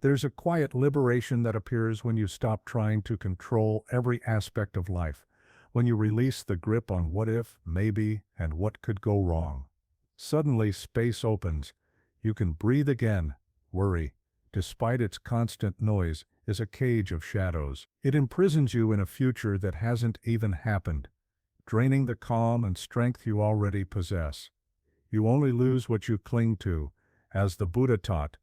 There's a quiet liberation that appears when you stop trying to control every aspect of life, when you release the grip on what if, maybe, and what could go wrong. Suddenly space opens. You can breathe again. Worry, despite its constant noise, is a cage of shadows. It imprisons you in a future that hasn't even happened, draining the calm and strength you already possess. You only lose what you cling to, as the Buddha taught,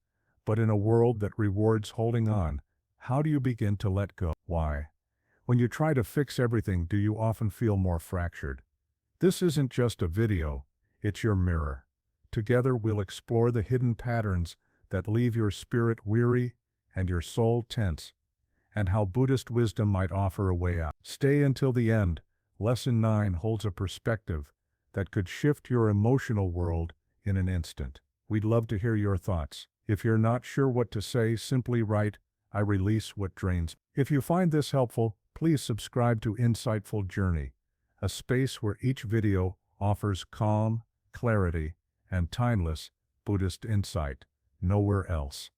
but in a world that rewards holding on, how do you begin to let go? Why? When you try to fix everything, do you often feel more fractured? This isn't just a video, it's your mirror. Together we'll explore the hidden patterns that leave your spirit weary and your soul tense, and how Buddhist wisdom might offer a way out. Stay until the end. Lesson 9 holds a perspective that could shift your emotional world in an instant. We'd love to hear your thoughts. If you're not sure what to say, simply write, "I release what drains." If you find this helpful, please subscribe to Insightful Journey, a space where each video offers calm, clarity, and timeless Buddhist insight. Nowhere else.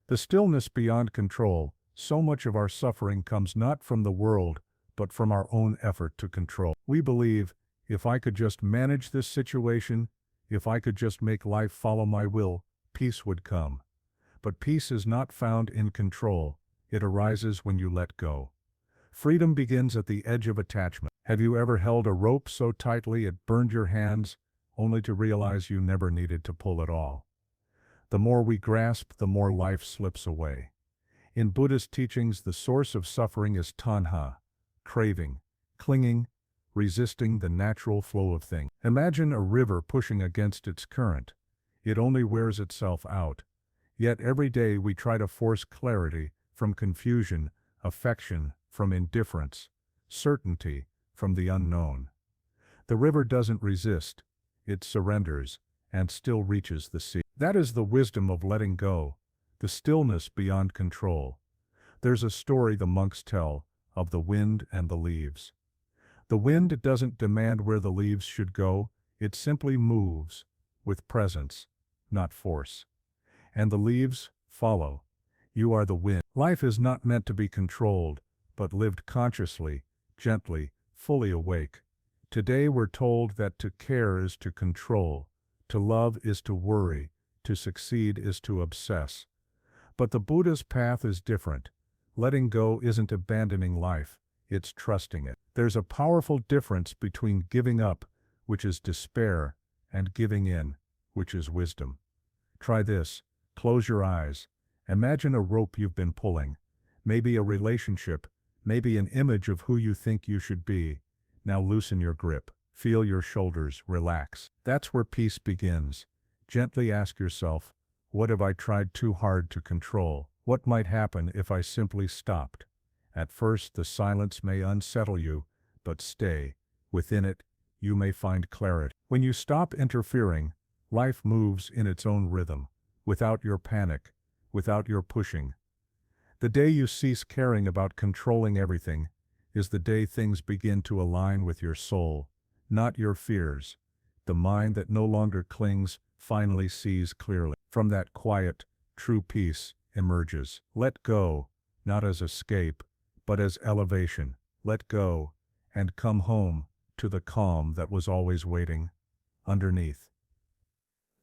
The stillness beyond control. So much of our suffering comes not from the world, but from our own effort to control. We believe, if I could just manage this situation, if I could just make life follow my will, peace would come. But peace is not found in control. It arises when you let go. Freedom begins at the edge of attachment. Have you ever held a rope so tightly it burned your hands, only to realize you never needed to pull at all? The more we grasp, the more life slips away. In Buddhist teachings, the source of suffering is tanha, craving, clinging, resisting the natural flow of things. Imagine a river pushing against its current. It only wears itself out. Yet every day we try to force clarity from confusion, affection from indifference, certainty from the unknown. The river doesn't resist, it surrenders, and still reaches the sea. That is the wisdom of letting go, the stillness beyond control. There's a story the monks tell of the wind and the leaves. The wind doesn't demand where the leaves should go, it simply moves, with presence, not force. And the leaves follow. You are the wind. Life is not meant to be controlled, but lived consciously, gently, fully awake. Today we're told that to care is to control, to love is to worry, to succeed is to obsess. But the Buddha's path is different. Letting go isn't abandoning life, it's trusting it. There's a powerful difference between giving up, which is despair, and giving in, which is wisdom. Try this. Close your eyes. Imagine a rope you've been pulling. Maybe a relationship, maybe an image of who you think you should be. Now loosen your grip. Feel your shoulders relax. That's where peace begins. Gently ask yourself, what have I tried too hard to control? What might happen if I simply stopped? At first the silence may unsettle you, but stay. Within it, you may find clarity. When you stop interfering, life moves in its own rhythm, without your panic, without your pushing. The day you cease caring about controlling everything is the day things begin to align with your soul, not your fears. The mind that no longer clings finally sees clearly. From that quiet, true peace emerges. Let go, not as escape, but as elevation. Let go, and come home to the calm that was always waiting underneath.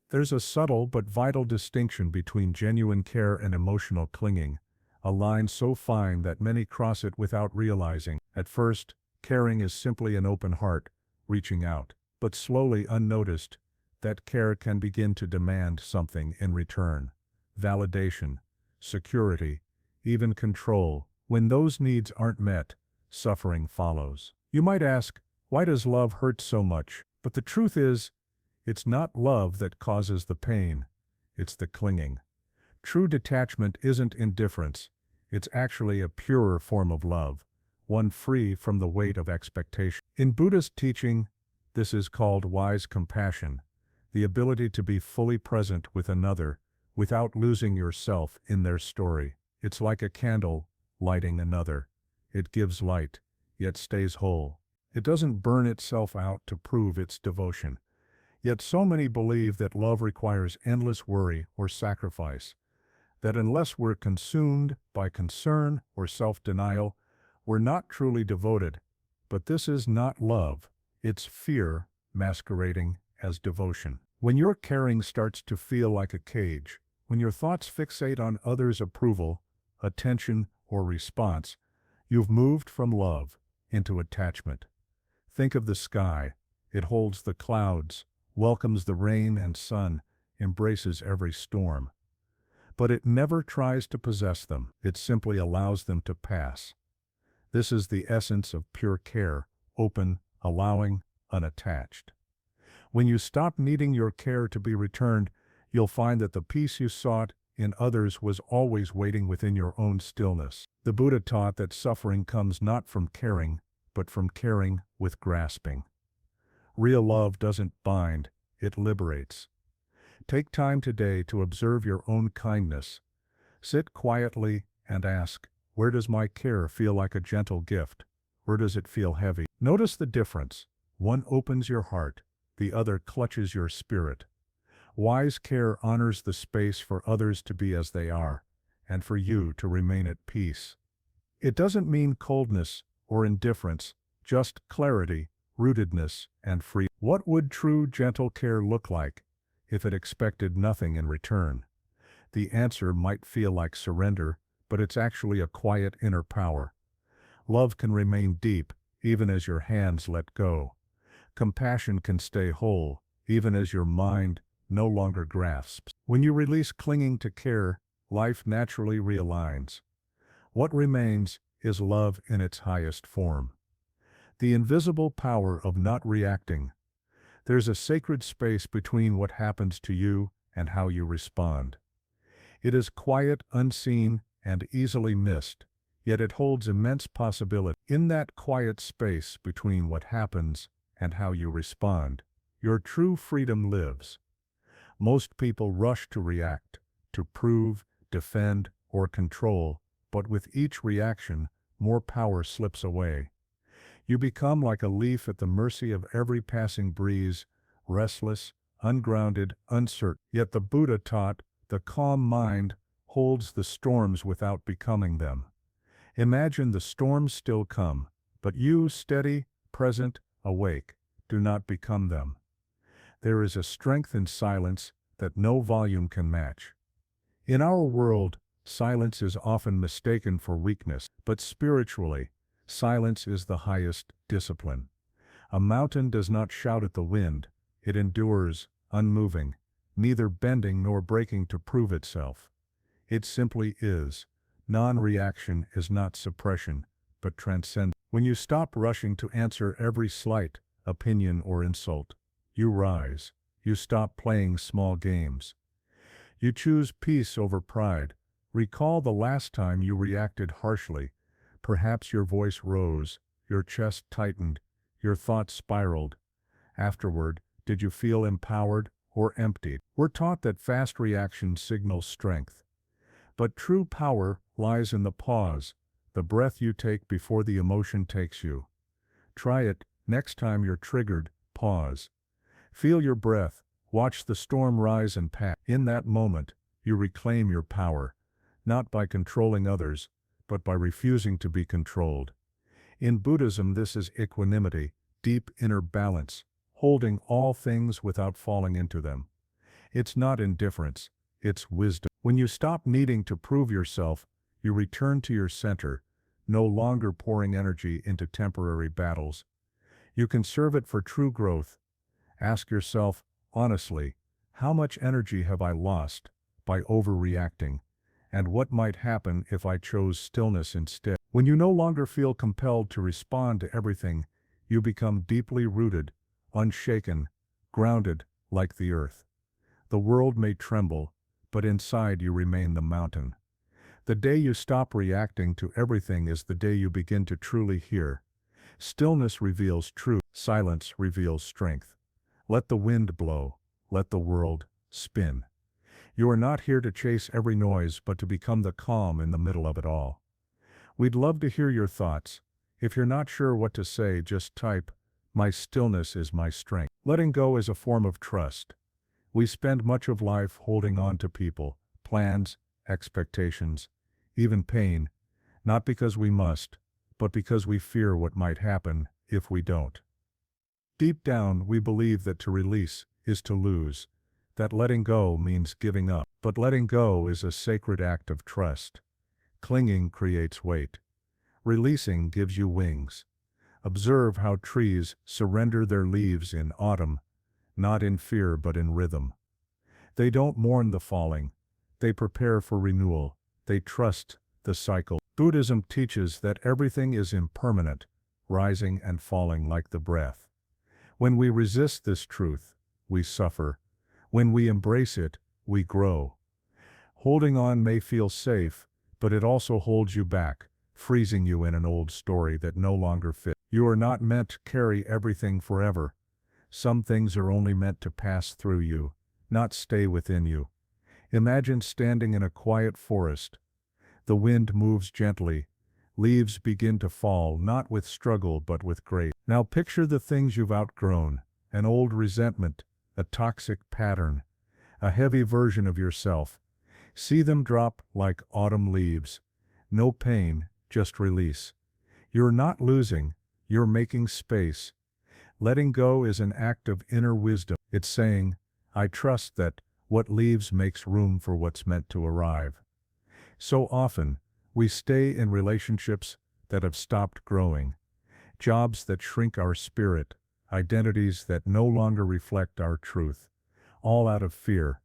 There's a subtle but vital distinction between genuine care and emotional clinging, a line so fine that many cross it without realizing. At first, caring is simply an open heart, reaching out. But slowly, unnoticed, that care can begin to demand something in return. Validation, security, even control. When those needs aren't met, suffering follows. You might ask, why does love hurt so much? But the truth is, it's not love that causes the pain, it's the clinging. True detachment isn't indifference, it's actually a purer form of love, one free from the weight of expectation. In Buddhist teaching, this is called wise compassion, the ability to be fully present with another without losing yourself in their story. It's like a candle lighting another. It gives light, yet stays whole. It doesn't burn itself out to prove its devotion. Yet so many believe that love requires endless worry or sacrifice. that unless we're consumed by concern or self-denial, we're not truly devoted. But this is not love, it's fear masquerading as devotion. When your caring starts to feel like a cage, when your thoughts fixate on others' approval, attention, or response, you've moved from love into attachment. Think of the sky. It holds the clouds, welcomes the rain and sun, embraces every storm. But it never tries to possess them, it simply allows them to pass. This is the essence of pure care, open, allowing, unattached. When you stop needing your care to be returned, you'll find that the peace you sought in others was always waiting within your own stillness. The Buddha taught that suffering comes not from caring, but from caring with grasping. Real love doesn't bind, it liberates. Take time today to observe your own kindness. Sit quietly and ask, where does my care feel like a gentle gift? Where does it feel heavy? Notice the difference. One opens your heart, the other clutches your spirit. Wise care honors the space for others to be as they are, and for you to remain at peace. It doesn't mean coldness or indifference, just clarity, rootedness, and freedom. What would true gentle care look like if it expected nothing in return? The answer might feel like surrender, but it's actually a quiet inner power. Love can remain deep, even as your hands let go. Compassion can stay whole, even as your mind no longer grasps. When you release clinging to care, life naturally realigns. What remains is love in its highest form. The invisible power of not reacting. There's a sacred space between what happens to you and how you respond. It is quiet, unseen, and easily missed, yet it holds immense possibility. In that quiet space between what happens and how you respond, your true freedom lives. Most people rush to react, to prove, defend, or control, but with each reaction, more power slips away. You become like a leaf at the mercy of every passing breeze, restless, ungrounded, uncertain. Yet the Buddha taught, the calm mind holds the storms without becoming them. Imagine the storms still come, but you, steady, present, awake, do not become them. There is a strength in silence that no volume can match. In our world, silence is often mistaken for weakness, but spiritually, silence is the highest discipline. A mountain does not shout at the wind, it endures, unmoving, neither bending nor breaking to prove itself. It simply is. Non-reaction is not suppression, but transcendence. When you stop rushing to answer every slight, opinion or insult, you rise. You stop playing small games. You choose peace over pride. Recall the last time you reacted harshly. Perhaps your voice rose, your chest tightened, your thoughts spiraled. Afterward, did you feel empowered or emptied? We're taught that fast reaction signals strength. But true power lies in the pause, the breath you take before the emotion takes you. Try it. Next time you're triggered, pause. Feel your breath, watch the storm rise and pass. In that moment, you reclaim your power, not by controlling others, but by refusing to be controlled. In Buddhism, this is equanimity, deep inner balance, holding all things without falling into them. It's not indifference, it's wisdom. When you stop needing to prove yourself, you return to your center, no longer pouring energy into temporary battles. You conserve it for true growth. Ask yourself, honestly, how much energy have I lost by overreacting? And what might happen if I chose stillness instead? When you no longer feel compelled to respond to everything, you become deeply rooted, unshaken, grounded like the earth. The world may tremble, but inside you remain the mountain. The day you stop reacting to everything is the day you begin to truly hear. Stillness reveals truth, silence reveals strength. Let the wind blow, let the world spin. You are not here to chase every noise, but to become the calm in the middle of it all. We'd love to hear your thoughts. If you're not sure what to say, just type, "My stillness is my strength." Letting go is a form of trust. We spend much of life holding on to people, plans, expectations, even pain, not because we must, but because we fear what might happen if we don't. Deep down, we believe that to release is to lose, that letting go means giving up. But letting go is a sacred act of trust. Clinging creates weight. Releasing gives you wings. Observe how trees surrender their leaves in autumn, not in fear but in rhythm. They don't mourn the falling. They prepare for renewal. They trust the cycle. Buddhism teaches that everything is impermanent, rising and falling like the breath. When we resist this truth, we suffer. When we embrace it, we grow. Holding on may feel safe, but it also holds you back, freezing you in an old story that no longer fits. You are not meant to carry everything forever. Some things are only meant to pass through you, not stay within you. Imagine standing in a quiet forest. The wind moves gently. Leaves begin to fall, not with struggle but with grace. Now picture the things you've outgrown, an old resentment, a toxic pattern, a heavy version of yourself. See them drop like autumn leaves. No pain, just release. You're not losing, you're making space. Letting go is an act of inner wisdom. It's saying, I trust that what leaves makes room for what's meant to arrive. So often, we stay in relationships that have stopped growing, jobs that shrink our spirit, identities that no longer reflect our truth, all out of fear.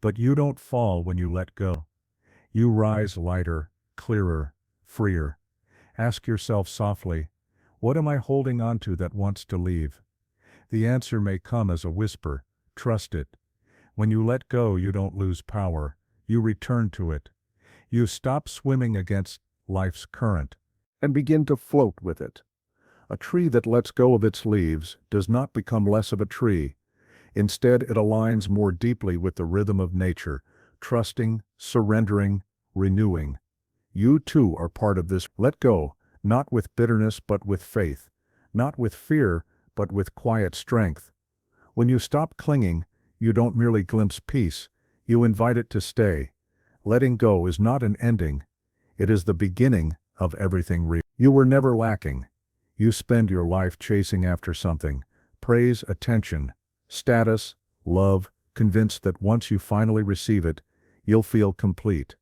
But you don't fall when you let go. You rise lighter, clearer, freer. Ask yourself softly, what am I holding on to that wants to leave? The answer may come as a whisper, trust it. When you let go, you don't lose power, you return to it. You stop swimming against life's current and begin to float with it. A tree that lets go of its leaves does not become less of a tree. Instead, it aligns more deeply with the rhythm of nature, trusting, surrendering, renewing. You too are part of this. Let go, not with bitterness but with faith, not with fear but with quiet strength. When you stop clinging, you don't merely glimpse peace, you invite it to stay. Letting go is not an ending, it is the beginning of everything real. You were never lacking. You spend your life chasing after something, praise, attention, status, love, convinced that once you finally receive it, you'll feel complete.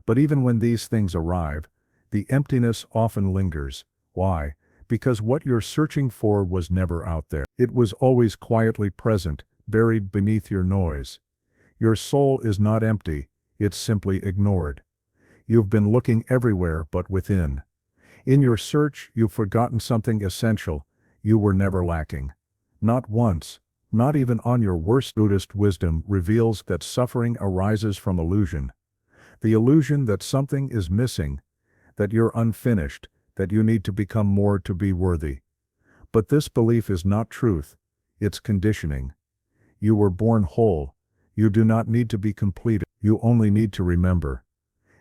But even when these things arrive, the emptiness often lingers. Why? Because what you're searching for was never out there. It was always quietly present, buried beneath your noise. Your soul is not empty, it's simply ignored. You've been looking everywhere but within. In your search, you've forgotten something essential. You were never lacking. Not once, not even on your worst. Buddhist wisdom reveals that suffering arises from illusion. The illusion that something is missing, that you're unfinished, that you need to become more to be worthy. But this belief is not truth, it's conditioning. You were born whole. You do not need to be completed, you only need to remember.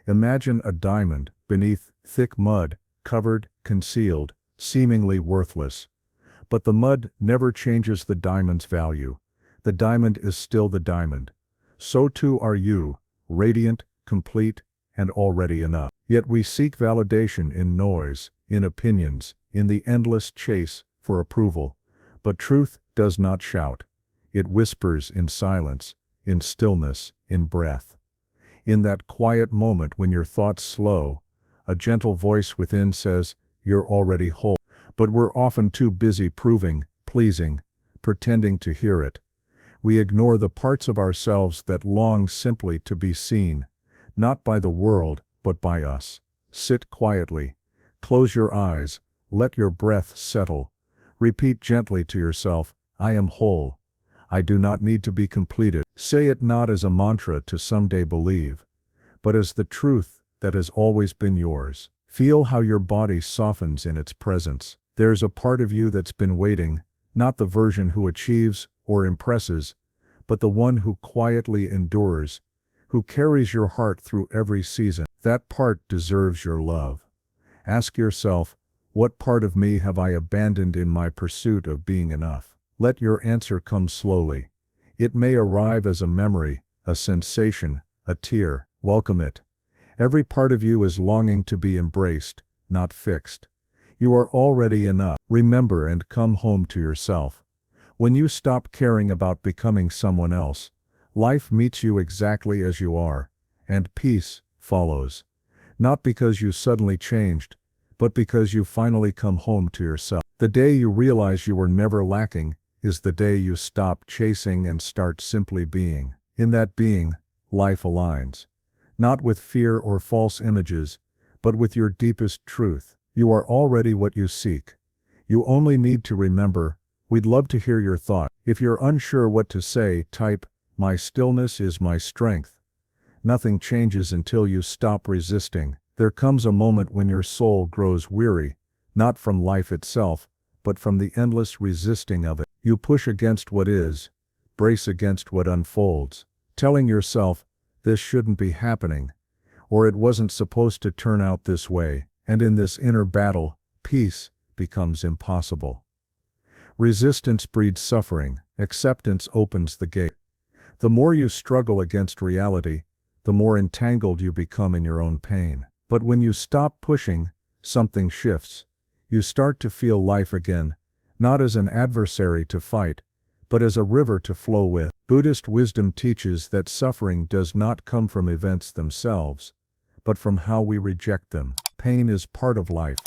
Imagine a diamond beneath thick mud, covered, concealed, seemingly worthless. But the mud never changes the diamond's value. The diamond is still the diamond. So too are you, radiant, complete, and already enough. Yet we seek validation in noise, in opinions, in the endless chase for approval. But truth does not shout. It whispers in silence, in stillness, in breath. In that quiet moment when your thoughts slow, a gentle voice within says, you're already whole. But we're often too busy proving, pleasing, pretending to hear it. We ignore the parts of ourselves that long simply to be seen, not by the world, but by us. Sit quietly. Close your eyes. Let your breath settle. Repeat gently to yourself, I am whole. I do not need to be completed. Say it not as a mantra to someday believe, but as the truth that has always been yours. Feel how your body softens in its presence. There's a part of you that's been waiting, not the version who achieves or impresses, but the one who quietly endures, who carries your heart through every season. That part deserves your love. Ask yourself, what part of me have I abandoned in my pursuit of being enough? Let your answer come slowly. It may arrive as a memory, a sensation, a tear. Welcome it. Every part of you is longing to be embraced, not fixed. You are already enough. Remember and come home to yourself. When you stop caring about becoming someone else, life meets you exactly as you are, and peace follows. Not because you suddenly changed, but because you finally come home to yourself. The day you realize you were never lacking is the day you stop chasing and start simply being. In that being, life aligns. Not with fear or false images, but with your deepest truth. You are already what you seek. You only need to remember. We'd love to hear your thought. If you're unsure what to say, type, "My stillness is my strength." Nothing changes until you stop resisting. There comes a moment when your soul grows weary, not from life itself, but from the endless resisting of it. You push against what is, brace against what unfolds, telling yourself, this shouldn't be happening, or it wasn't supposed to turn out this way, and in this inner battle, peace becomes impossible. Resistance breeds suffering, acceptance opens the gate. The more you struggle against reality, the more entangled you become in your own pain. But when you stop pushing, something shifts. You start to feel life again, not as an adversary to fight, but as a river to flow with. Buddhist wisdom teaches that suffering does not come from events themselves, but from how we reject them. Pain is part of life.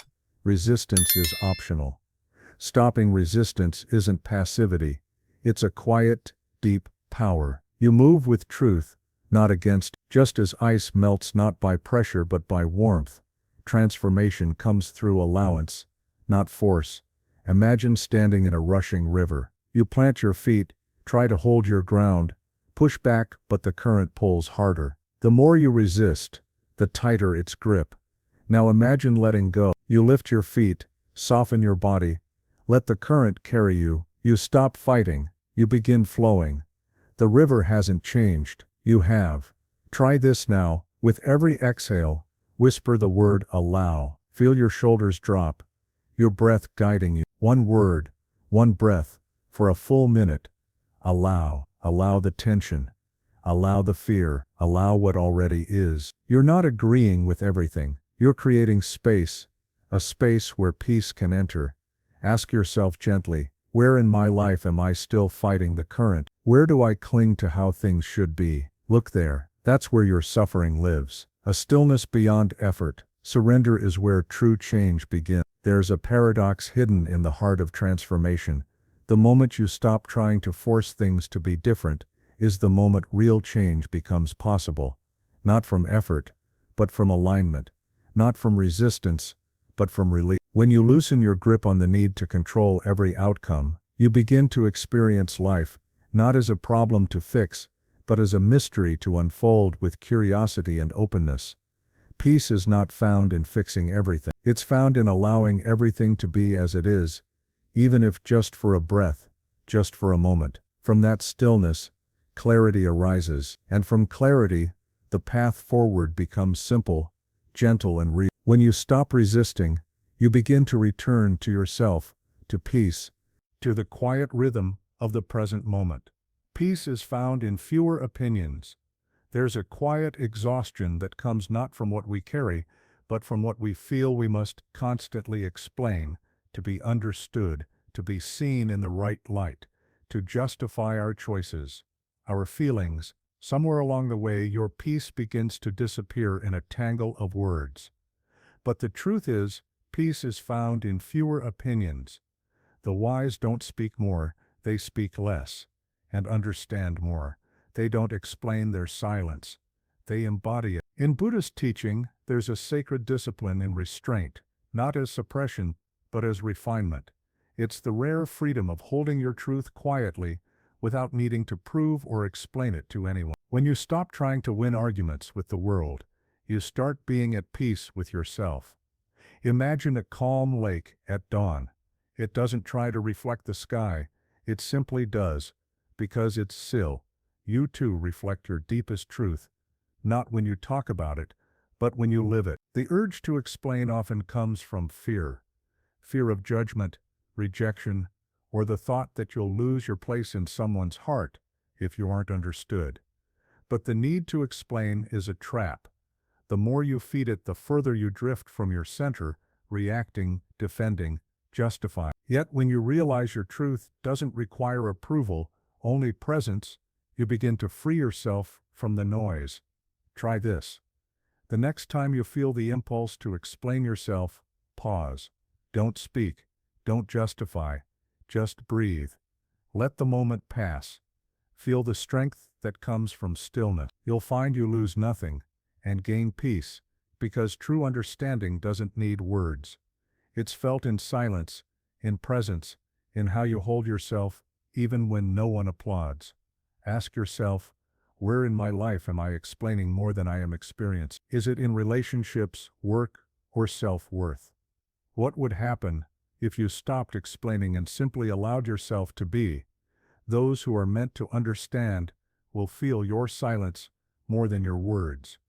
Resistance is optional. Stopping resistance isn't passivity. It's a quiet, deep power. You move with truth, not against. Just as ice melts not by pressure but by warmth, transformation comes through allowance, not force. Imagine standing in a rushing river. You plant your feet, try to hold your ground, push back, but the current pulls harder. The more you resist, the tighter its grip. Now imagine letting go. You lift your feet, soften your body, let the current carry you. You stop fighting, you begin flowing. The river hasn't changed, you have. Try this now. With every exhale, whisper the word allow. Feel your shoulders drop, your breath guiding you. One word, one breath, for a full minute. Allow. Allow the tension. Allow the fear. Allow what already is. You're not agreeing with everything. You're creating space, a space where peace can enter. Ask yourself gently, where in my life am I still fighting the current? Where do I cling to how things should be? Look there. That's where your suffering lives. A stillness beyond effort. Surrender is where true change begins. There's a paradox hidden in the heart of transformation. The moment you stop trying to force things to be different, is the moment real change becomes possible. Not from effort, but from alignment. Not from resistance, but from relief. When you loosen your grip on the need to control every outcome, you begin to experience life, not as a problem to fix, but as a mystery to unfold with curiosity and openness. Peace is not found in fixing everything. It's found in allowing everything to be as it is, even if just for a breath, just for a moment. From that stillness, clarity arises, and from clarity, the path forward becomes simple, gentle and real. When you stop resisting, you begin to return to yourself, to peace, to the quiet rhythm of the present moment. Peace is found in fewer opinions. There's a quiet exhaustion that comes not from what we carry, but from what we feel we must constantly explain, to be understood, to be seen in the right light, to justify our choices, our feelings. Somewhere along the way, your peace begins to disappear in a tangle of words. But the truth is, peace is found in fewer opinions. The wise don't speak more, they speak less, and understand more. They don't explain their silence, they embody it. In Buddhist teaching, there's a sacred discipline in restraint, not as suppression, but as refinement. It's the rare freedom of holding your truth quietly, without needing to prove or explain it to anyone. When you stop trying to win arguments with the world, you start being at peace with yourself. Imagine a calm lake at dawn. It doesn't try to reflect the sky, it simply does, because it's still. You too reflect your deepest truth, not when you talk about it, but when you live it. The urge to explain often comes from fear. Fear of judgment, rejection, or the thought that you'll lose your place in someone's heart if you aren't understood. But the need to explain is a trap. The more you feed it, the further you drift from your center, reacting, defending, justifying. Yet when you realize your truth doesn't require approval, only presence, you begin to free yourself from the noise. Try this. The next time you feel the impulse to explain yourself, pause. Don't speak. Don't justify. Just breathe. Let the moment pass. Feel the strength that comes from stillness. You'll find you lose nothing and gain peace, because true understanding doesn't need words. It's felt in silence, in presence, in how you hold yourself, even when no one applauds. Ask yourself, where in my life am I explaining more than I am experiencing? Is it in relationships, work, or self-worth? What would happen if you stopped explaining and simply allowed yourself to be? Those who are meant to understand will feel your silence more than your words.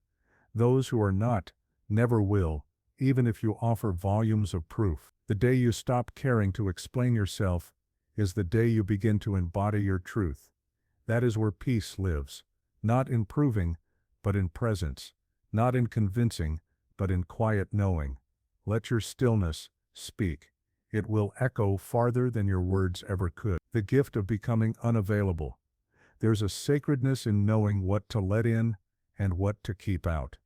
Those who are not never will, even if you offer volumes of proof. The day you stop caring to explain yourself is the day you begin to embody your truth. That is where peace lives, not in proving, but in presence, not in convincing, but in quiet knowing. Let your stillness speak. It will echo farther than your words ever could. The gift of becoming unavailable. There's a sacredness in knowing what to let in and what to keep out.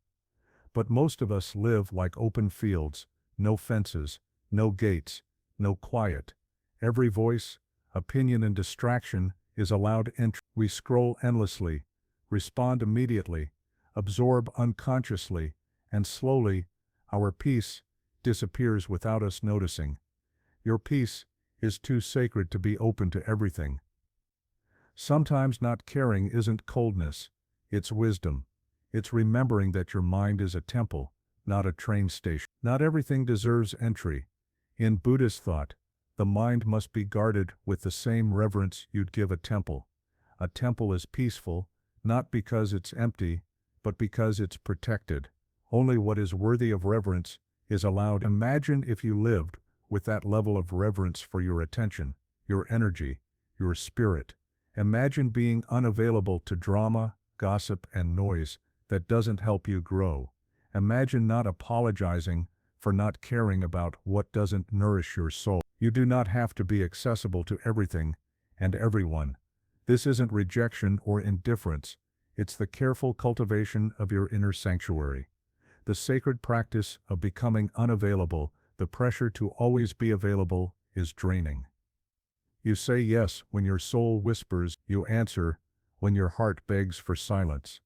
But most of us live like open fields, no fences, no gates, no quiet. Every voice, opinion, and distraction is allowed entry. We scroll endlessly, respond immediately, absorb unconsciously, and slowly, our peace disappears without us noticing. Your peace is too sacred to be open to everything. Sometimes not caring isn't coldness, it's wisdom. It's remembering that your mind is a temple, not a train station. Not everything deserves entry. In Buddhist thought, the mind must be guarded with the same reverence you'd give a temple. A temple is peaceful, not because it's empty, but because it's protected. Only what is worthy of reverence is allowed. Imagine if you lived with that level of reverence for your attention, your energy, your spirit. Imagine being unavailable to drama, gossip, and noise that doesn't help you grow. Imagine not apologizing for not caring about what doesn't nourish your soul. You do not have to be accessible to everything and everyone. This isn't rejection or indifference. It's the careful cultivation of your inner sanctuary. The sacred practice of becoming unavailable. The pressure to always be available is draining. You say yes when your soul whispers. You answer when your heart begs for silence.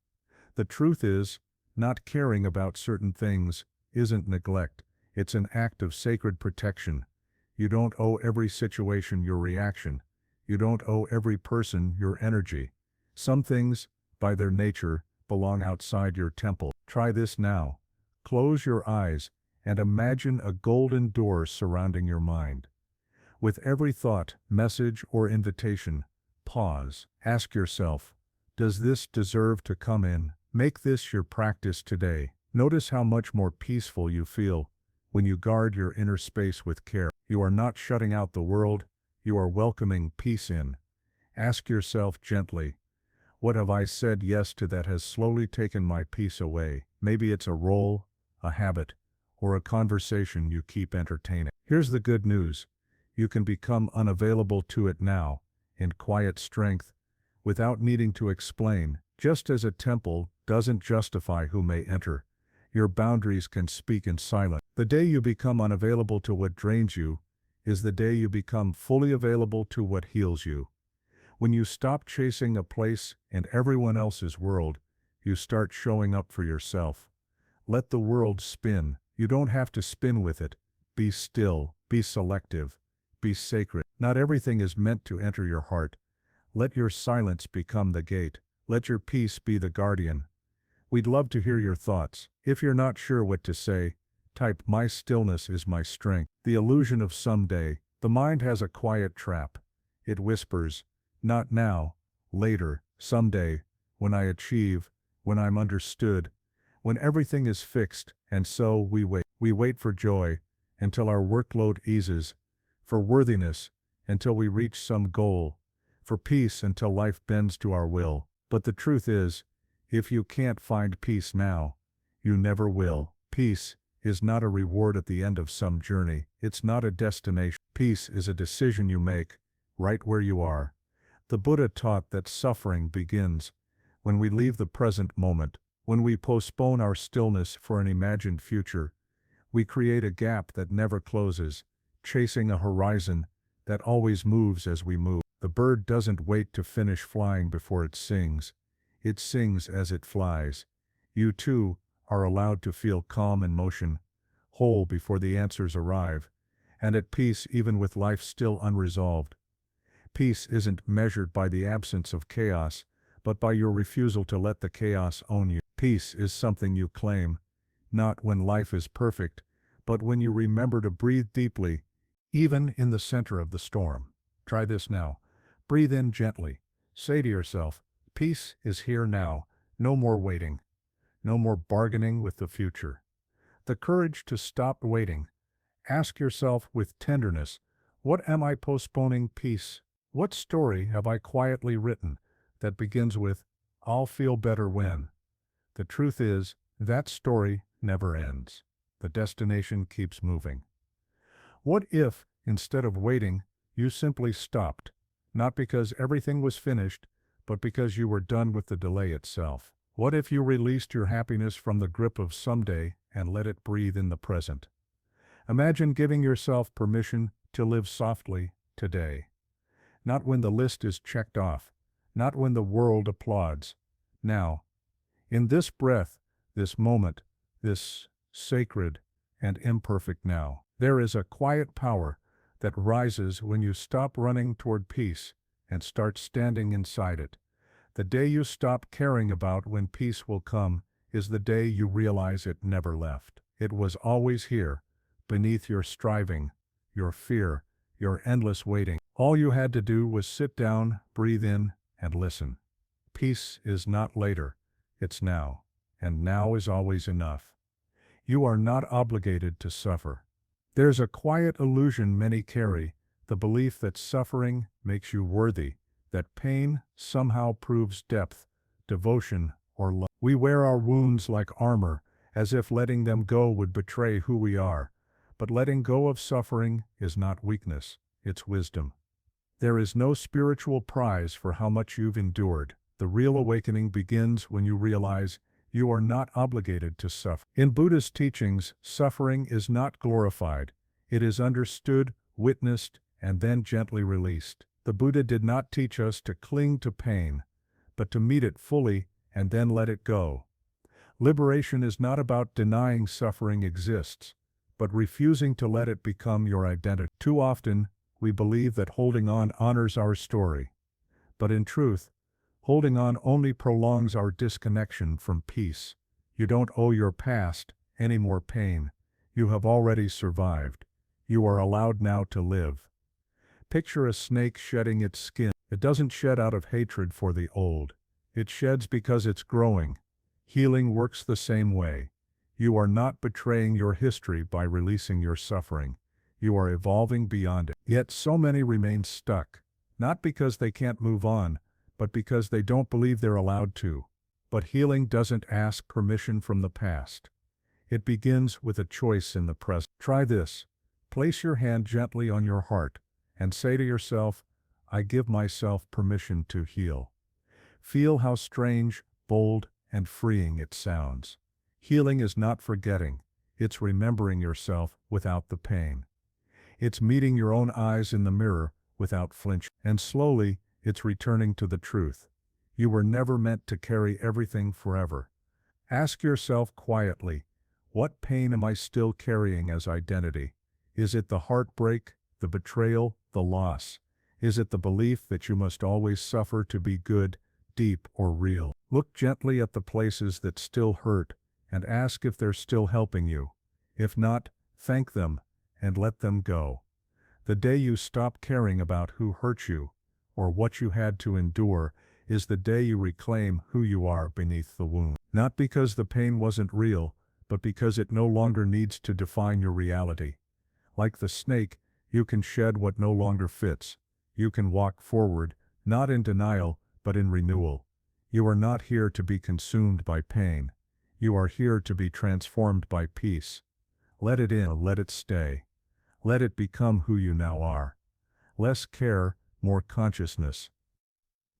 The truth is, not caring about certain things isn't neglect. It's an act of sacred protection. You don't owe every situation your reaction. You don't owe every person your energy. Some things, by their nature, belong outside your temple. Try this now. Close your eyes and imagine a golden door surrounding your mind. With every thought, message, or invitation, pause. Ask yourself, does this deserve to come in? Make this your practice today. Notice how much more peaceful you feel when you guard your inner space with care. You are not shutting out the world, you are welcoming peace in. Ask yourself gently, what have I said yes to that has slowly taken my peace away? Maybe it's a role, a habit, or a conversation you keep entertaining. Here's the good news. You can become unavailable to it now, in quiet strength, without needing to explain. Just as a temple doesn't justify who may enter, your boundaries can speak in silence. The day you become unavailable to what drains you is the day you become fully available to what heals you. When you stop chasing a place in everyone else's world, you start showing up for yourself. Let the world spin. You don't have to spin with it. Be still, be selective, be sacred. Not everything is meant to enter your heart. Let your silence become the gate. Let your peace be the guardian. We'd love to hear your thoughts. If you're not sure what to say, type "My stillness is my strength." The illusion of someday. The mind has a quiet trap. It whispers, not now, later, someday, when I achieve, when I'm understood, when everything is fixed. And so we wait. We wait for joy until our workload eases, for worthiness until we reach some goal, for peace until life bends to our will. But the truth is, If you can't find peace now, you never will. Peace is not a reward at the end of some journey. It's not a destination. Peace is a decision you make, right where you are. The Buddha taught that suffering begins when we leave the present moment, when we postpone our stillness for an imagined future. We create a gap that never closes, chasing a horizon that always moves as we move. The bird doesn't wait to finish flying before it sings. It sings as it flies. You too are allowed to feel calm in motion, whole before the answers arrive, and at peace even with life still unresolved. Peace isn't measured by the absence of chaos, but by your refusal to let the chaos own you. Peace is something you claim, not when life is perfect, but when you remember to breathe deeply, even in the center of the storm. Try this now. Breathe in gently. Say to yourself, peace is here now. No more waiting. No more bargaining with the future. The courage to stop waiting. Ask yourself with tenderness, what am I postponing peace? What story have I quietly written that begins with, I'll feel better when? The truth is, that story never ends. The destination keeps moving. What if, instead of waiting, you simply stopped, not because everything was finished, but because you were done with the delay itself? What if you released your happiness from the grip of someday and let it breathe in the present? Imagine giving yourself permission to live softly today. Not when the list is checked off, not when the world applauds. Now, in this breath, this moment, this sacred and imperfect now, there is a quiet power that rises when you stop running toward peace and start standing inside it. The day you stop caring about when peace will come is the day you realize it never left. It was always here, beneath your striving, your fear, your endless waiting. All you had to do was sit down, breathe in, and listen. Peace is not later, it's now, and now is always enough. You are not obligated to suffer. There's a quiet illusion many carry, the belief that suffering makes you worthy, that pain somehow proves depth, devotion, or love. We wear our wounds like armor, as if letting them go would betray who we are. But letting go of suffering is not weakness, it's wisdom. There is no spiritual prize for how much you've endured. The real awakening begins when you realize you are not obligated to suffer. In Buddhist teachings, suffering is not glorified. It is understood, witnessed, and then gently released. The Buddha did not teach us to cling to pain, but to meet it fully and then let it go. Liberation is not about denying suffering exists, but refusing to let it become your identity. Too often, we believe that holding on honors our story. But in truth, holding on only prolongs our disconnection from peace. You don't owe your past any more pain. You have already survived. You are allowed now to live. Picture a snake shedding its skin. It doesn't shed out of hatred for the old. It sheds because it's growing. Healing works the same way. You are not betraying your history by releasing your suffering. You are evolving beyond it. Yet so many remain stuck, not because they can't move on, but because they don't believe they're allowed to. But healing doesn't ask permission from the past. It begins with a choice in the present. Try this. Place your hand gently on your heart and say to yourself, I give myself permission to heal. Feel how strange, bold, and freeing it sounds. Healing is not forgetting. It's remembering yourself without the pain. It's meeting your own eyes in the mirror without flinch. And slowly, it's returning to the truth. You were never meant to carry everything forever. Ask yourself quietly, what pain am I still carrying as identity? Is it the heartbreak, the betrayal, the loss? Is it the belief that you must always suffer to be good, deep, or real? Look gently at the places that still hurt and ask if they're still helping you. If not, thank them and let them go. The day you stop caring about who hurt you or what you had to endure is the day you reclaim who you are beneath the wound. Not because the pain wasn't real, but because it no longer needs to define your reality. Like the snake, you can shed what no longer fits. You can walk forward, not in denial, but in renewal. You are not here to be consumed by pain. You are here to be transformed by peace. Let it in, let it stay. Let it become who you now are. Less care, more consciousness.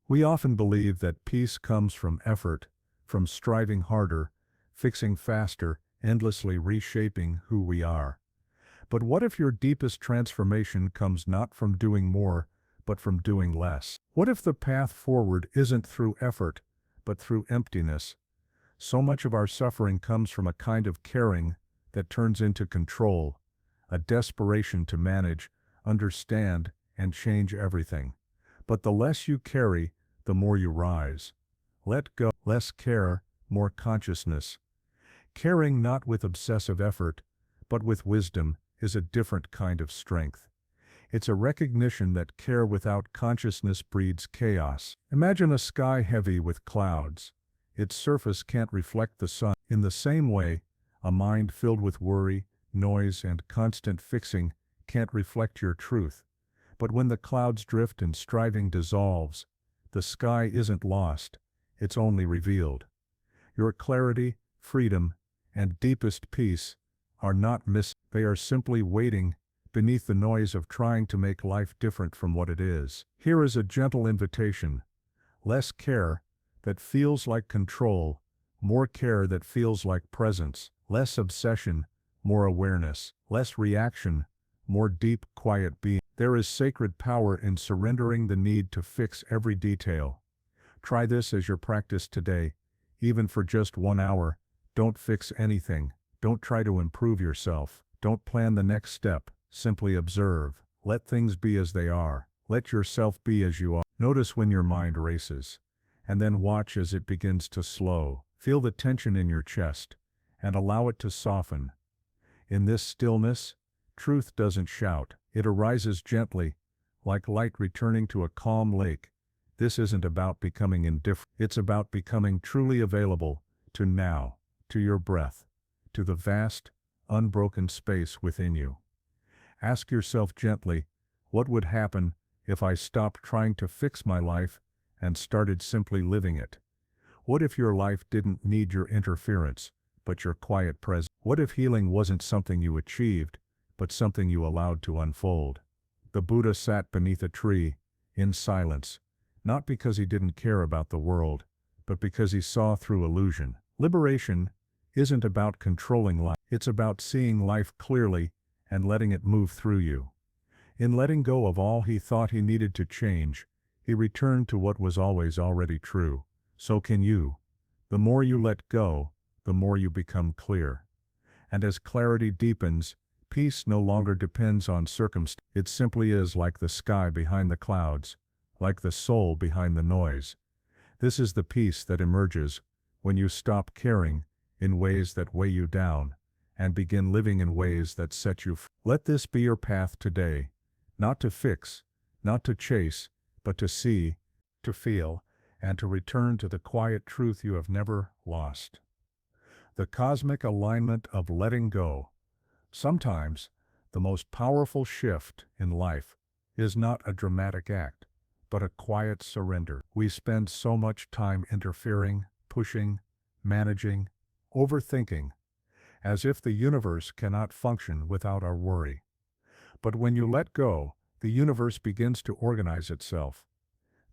We often believe that peace comes from effort, from striving harder, fixing faster, endlessly reshaping who we are. But what if your deepest transformation comes not from doing more, but from doing less? What if the path forward isn't through effort, but through emptiness? So much of our suffering comes from a kind of caring that turns into control, a desperation to manage, understand, and change everything. But the less you carry, the more you rise. Let go, less care, more consciousness. Caring not with obsessive effort, but with wisdom, is a different kind of strength. It's a recognition that care without consciousness breeds chaos. Imagine a sky heavy with clouds. Its surface can't reflect the sun. In the same way, a mind filled with worry, noise, and constant fixing can't reflect your truth. But when the clouds drift and striving dissolves, the sky isn't lost, it's only revealed. Your clarity, freedom, and deepest peace are not missing. They are simply waiting beneath the noise of trying to make life different from what it is. Here is a gentle invitation. Less care that feels like control, more care that feels like presence, less obsession, more awareness, less reaction, more deep, quiet being. There is sacred power in surrendering the need to fix every detail. Try this as your practice today, even for just 1 hour. Don't fix anything. Don't try to improve yourself. Don't plan the next step. Simply observe. Let things be as they are. Let yourself be as you are. Notice when your mind races, and then watch as it begins to slow. Feel the tension in your chest, and allow it to soften. In this stillness, truth doesn't shout. It arises gently, like light returning to a calm lake. This isn't about becoming indifferent. It's about becoming truly available to now, to your breath, to the vast, unbroken space within you. Ask yourself gently, what would happen if I stopped trying to fix my life and started simply living it? What if your life didn't need your interference, but your quiet presence? What if healing wasn't something you achieved, but something you allowed to unfold? The Buddha sat beneath a tree, in silence, not because he didn't care about the world, but because he saw through illusion. Liberation isn't about controlling life. It's about seeing life clearly and letting it move through you. In letting go of all he thought he needed to change, he returned to what was always already true. So can you. The more you let go, the more you become clear. And as clarity deepens, peace no longer depends on circumstance. It simply is, like the sky behind the clouds, like the soul behind the noise. This is the peace that emerges when you stop caring in ways that weigh you down and begin living in ways that set you free. Let this be your path today, not to fix, not to chase, but to see, to feel, and to return to the quiet truth you have never lost. The cosmic alignment of letting go. Sometimes, the most powerful shift in life is not a dramatic act, but a quiet surrender. We spend so much time interfering, pushing, managing, overthinking, as if the universe cannot function without our worry. But when you let go, the universe begins to organize itself.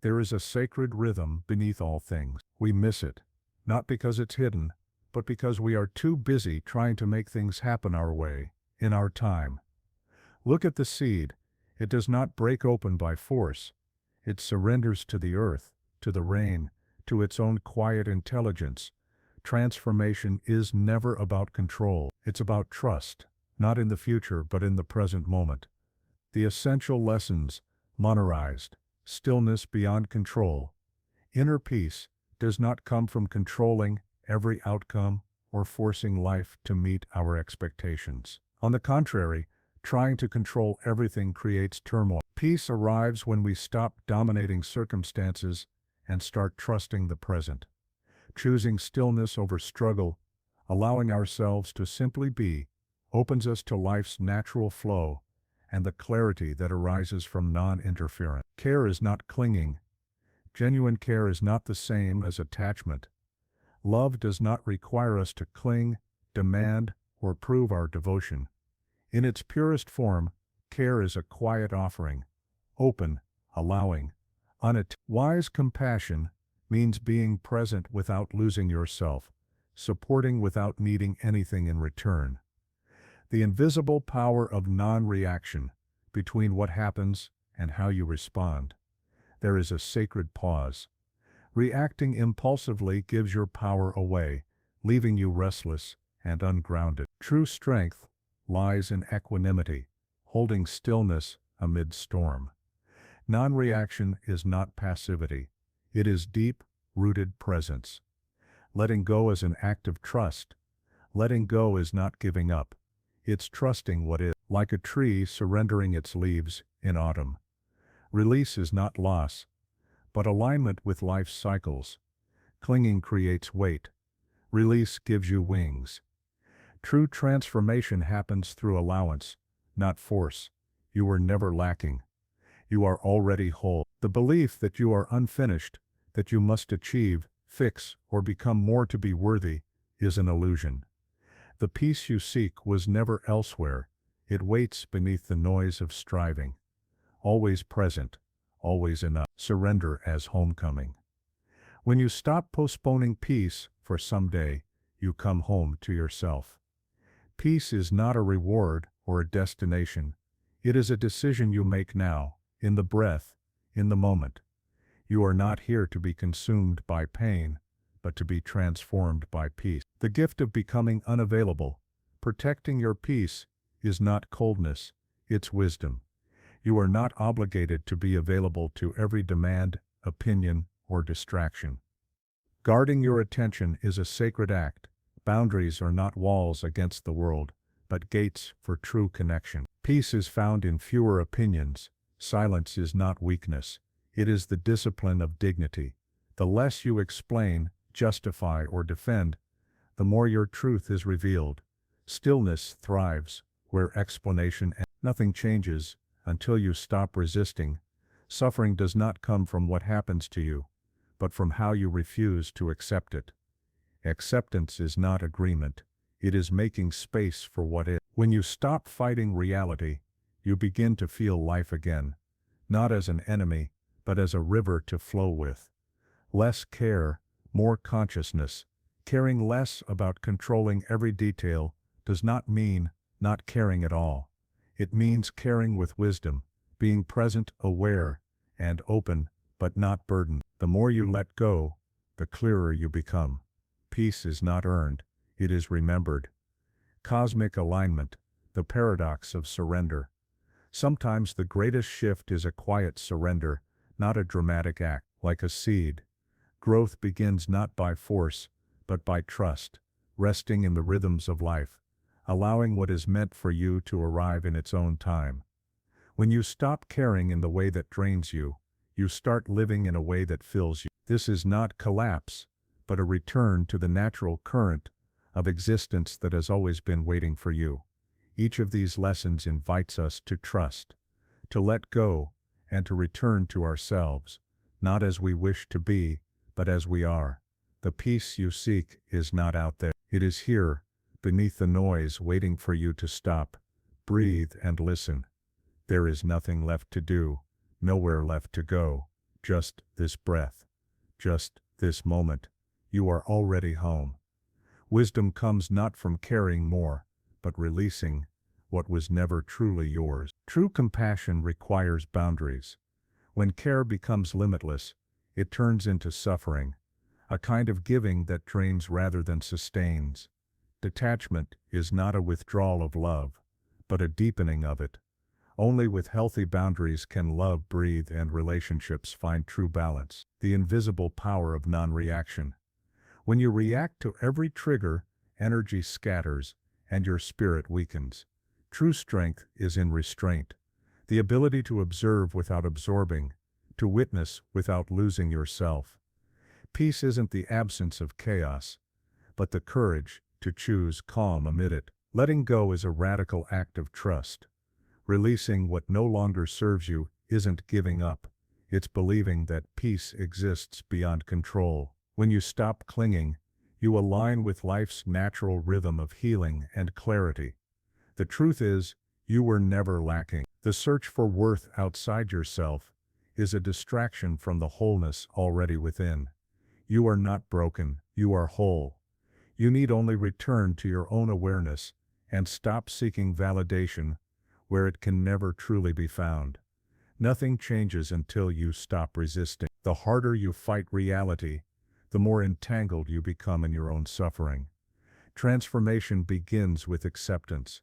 There is a sacred rhythm beneath all things. We miss it, not because it's hidden, but because we are too busy trying to make things happen our way, in our time. Look at the seed. It does not break open by force. It surrenders to the earth, to the rain, to its own quiet intelligence. Transformation is never about control. It's about trust, not in the future but in the present moment. The essential lessons, monorized, stillness beyond control. Inner peace does not come from controlling every outcome or forcing life to meet our expectations. On the contrary, trying to control everything creates turmoil. Peace arrives when we stop dominating circumstances and start trusting the present. Choosing stillness over struggle, allowing ourselves to simply be, opens us to life's natural flow and the clarity that arises from non-interference. Care is not clinging. Genuine care is not the same as attachment. Love does not require us to cling, demand, or prove our devotion. In its purest form, care is a quiet offering, open, allowing, wise compassion means being present without losing yourself, supporting without needing anything in return. The invisible power of non-reaction, between what happens and how you respond. There is a sacred pause. Reacting impulsively gives your power away, leaving you restless and ungrounded. True strength lies in equanimity, holding stillness amid storm. Non-reaction is not passivity. It is deep-rooted presence. Letting go is an act of trust. Letting go is not giving up. It's trusting what is, like a tree surrendering its leaves in autumn. Release is not loss, but alignment with life's cycles. Clinging creates weight. Release gives you wings. True transformation happens through allowance, not force. You are never lacking. You are already whole. The belief that you are unfinished, that you must achieve, fix, or become more to be worthy, is an illusion. The peace you seek was never elsewhere. It waits beneath the noise of striving. Always present, always enough. Surrender as homecoming. When you stop postponing peace for someday, you come home to yourself. Peace is not a reward or a destination. It is a decision you make now, in the breath, in the moment. You are not here to be consumed by pain, but to be transformed by peace. The gift of becoming unavailable, protecting your peace, is not coldness, it's wisdom. You are not obligated to be available to every demand, opinion, or distraction. Guarding your attention is a sacred act. Boundaries are not walls against the world, but gates for true connection. Peace is found in fewer opinions. Silence is not weakness. It is the discipline of dignity. The less you explain, justify, or defend, the more your truth is revealed. Stillness thrives where explanation ends. Nothing changes until you stop resisting. Suffering does not come from what happens to you, but from how you refuse to accept it. Acceptance is not agreement. It is making space for what is. When you stop fighting reality, you begin to feel life again, not as an enemy, but as a river to flow with. Less care, more consciousness. Caring less about controlling every detail does not mean not caring at all. It means caring with wisdom, being present, aware, and open, but not burdened. The more you let go, the clearer you become. Peace is not earned, it is remembered. Cosmic alignment, the paradox of surrender. Sometimes the greatest shift is a quiet surrender, not a dramatic act. Like a seed, growth begins not by force, but by trust, resting in the rhythms of life, allowing what is meant for you to arrive in its own time. When you stop caring in the way that drains you, you start living in a way that fills you. This is not collapse, but a return to the natural current of existence that has always been waiting for you. Each of these lessons invites us to trust, to let go, and to return to ourselves, not as we wish to be, but as we are. The peace you seek is not out there. It is here, beneath the noise, waiting for you to stop, breathe, and listen. There is nothing left to do, nowhere left to go, just this breath, just this moment. You are already home. Wisdom comes not from carrying more, but releasing what was never truly yours. True compassion requires boundaries. When care becomes limitless, it turns into suffering, a kind of giving that drains rather than sustains. Detachment is not a withdrawal of love, but a deepening of it. Only with healthy boundaries can love breathe and relationships find true balance. The invisible power of non-reaction. When you react to every trigger, energy scatters, and your spirit weakens. True strength is in restraint, the ability to observe without absorbing, to witness without losing yourself. Peace isn't the absence of chaos, but the courage to choose calm amid it. Letting go is a radical act of trust. Releasing what no longer serves you isn't giving up, It's believing that peace exists beyond control. When you stop clinging, you align with life's natural rhythm of healing and clarity. The truth is, you were never lacking. The search for worth outside yourself is a distraction from the wholeness already within. You are not broken, you are whole. You need only return to your own awareness and stop seeking validation where it can never truly be found. Nothing changes until you stop resisting. The harder you fight reality, the more entangled you become in your own suffering. Transformation begins with acceptance.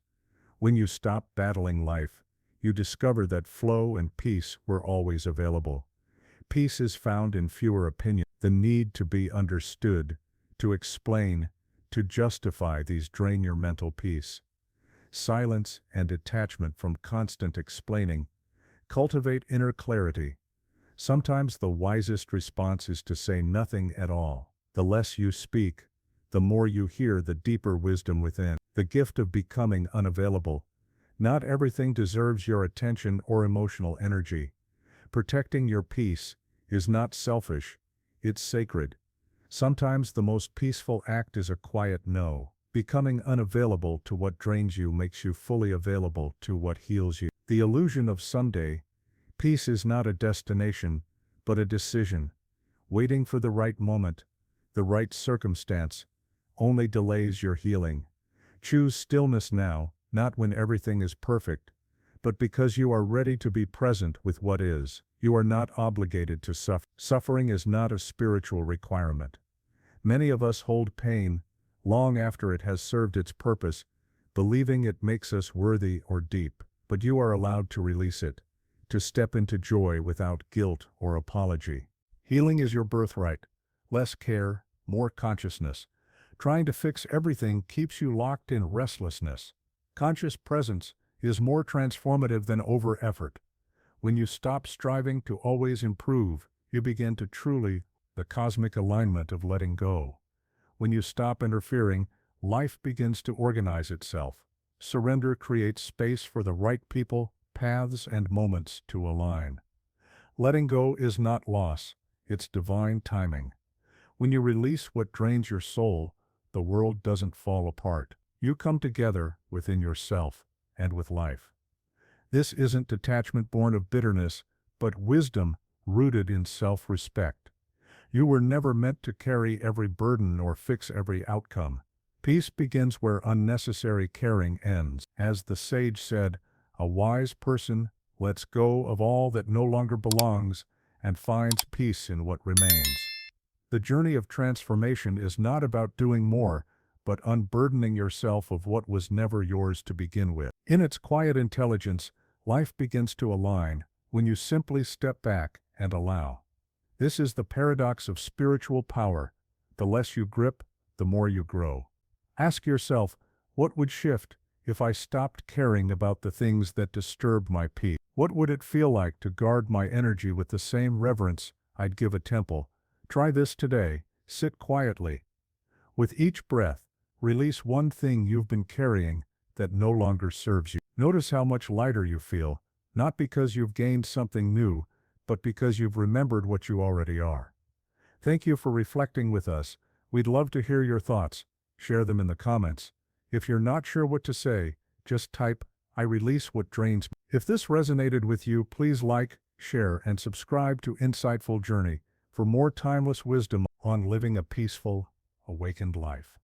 When you stop battling life, you discover that flow and peace were always available. Peace is found in fewer opinions. The need to be understood, to explain, to justify these drain your mental peace. Silence and detachment from constant explaining cultivate inner clarity. Sometimes the wisest response is to say nothing at all. The less you speak, the more you hear the deeper wisdom within. The gift of becoming unavailable. Not everything deserves your attention or emotional energy. Protecting your peace is not selfish, it's sacred. Sometimes the most peaceful act is a quiet no. Becoming unavailable to what drains you makes you fully available to what heals you. The illusion of someday. Peace is not a destination, but a decision. Waiting for the right moment, the right circumstance, only delays your healing. Choose stillness now, not when everything is perfect, but because you are ready to be present with what is. You are not obligated to suffer. Suffering is not a spiritual requirement. Many of us hold pain long after it has served its purpose, believing it makes us worthy or deep, but you are allowed to release it, to step into joy without guilt or apology. Healing is your birthright. Less care, more consciousness. Trying to fix everything keeps you locked in restlessness. Conscious presence is more transformative than over-effort. When you stop striving to always improve, you begin to truly the cosmic alignment of letting go. When you stop interfering, life begins to organize itself. Surrender creates space for the right people, paths, and moments to align. Letting go is not loss, it's divine timing. When you release what drains your soul, the world doesn't fall apart. You come together within yourself and with life. This isn't detachment born of bitterness, but wisdom rooted in self-respect. You were never meant to carry every burden or fix every outcome. Peace begins where unnecessary caring ends. As the sage said, a wise person lets go of all that no longer belongs and finds peace in what remains. The journey of transformation is not about doing more, but unburdening yourself of what was never yours to begin with. In its quiet intelligence, life begins to align when you simply step back and allow. This is the paradox of spiritual power. The less you grip, the more you grow. Ask yourself, what would shift if I stopped caring about the things that disturb my peace? What would it feel like to guard my energy with the same reverence I'd give a temple? Try this today. Sit quietly. With each breath, release one thing you've been carrying that no longer serves you. Notice how much lighter you feel, not because you've gained something new, but because you've remembered what you already are. Thank you for reflecting with us. We'd love to hear your thoughts. Share them in the comments. If you're not sure what to say, just type, I release what drains me. If this resonated with you, please like, share, and subscribe to Insightful Journey for more timeless wisdom on living a peaceful, awakened life.